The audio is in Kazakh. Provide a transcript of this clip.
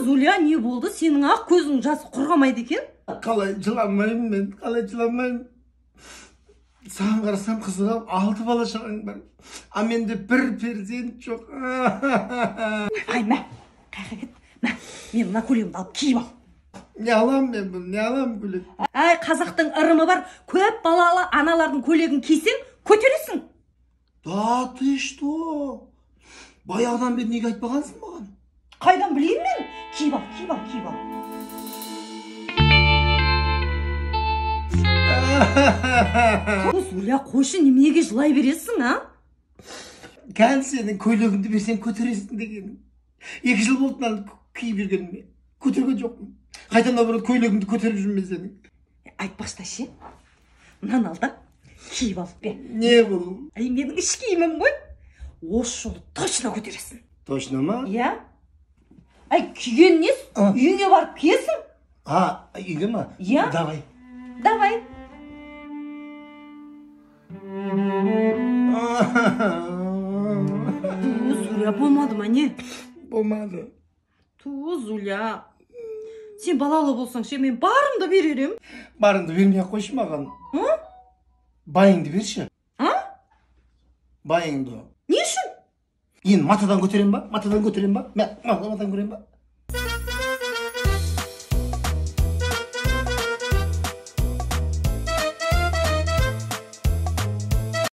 Зуля, не болды? Сенің ақ көзің жасы құрғамайды екен? Қалай жыламайым мен, қалай жыламайым. Саған қарасам қызығам, 6 бала шағаң бар. А менде бір перзент жоқ. Ай, мә, қайқа кет. Мә, мен мына көйлегімді алып киіп ал. Не алам мен бұл, не алам көйлек? Ай, қазақтың ырымы бар, көп балалы аналардың көйлегін кисең, көтересің. Да, ты что? Баяғыдан бері неге айтпағансың маған? Қайдан білейін мен? Киіп ал, киіп ал, киіп ал. Зуля, қойшы, неменеге жылай бересің, а? Кәл сенің көйлегіңді берсең көтересің деген. 2 жыл болды мынаны киіп жүргеніме. Көтерген жоқпын. Қайтадан наоборот көйлегіңді көтеріп жүрмін сенің. Айтпақшы ше. Мынаны ал да, киіп алып бе. Не бұл? Ай, менің іш киімім ғой. Осы жолы точно көтересің. Точно ма? Иә. Ай, киген нес? Үйіңе барып киесің? А, үйге ма? Иә. Давай. Давай. Зуля, болмады ма не? Болмады. Зуля. Сен балалы болсаң ше, мен барымды беререм. Барыңды бермей қойшы маған. Байыңды берші. Байыңды. Не үшін? Енді матадан көтерем ба? Матадан көтерем ба? Матадан көрем ба?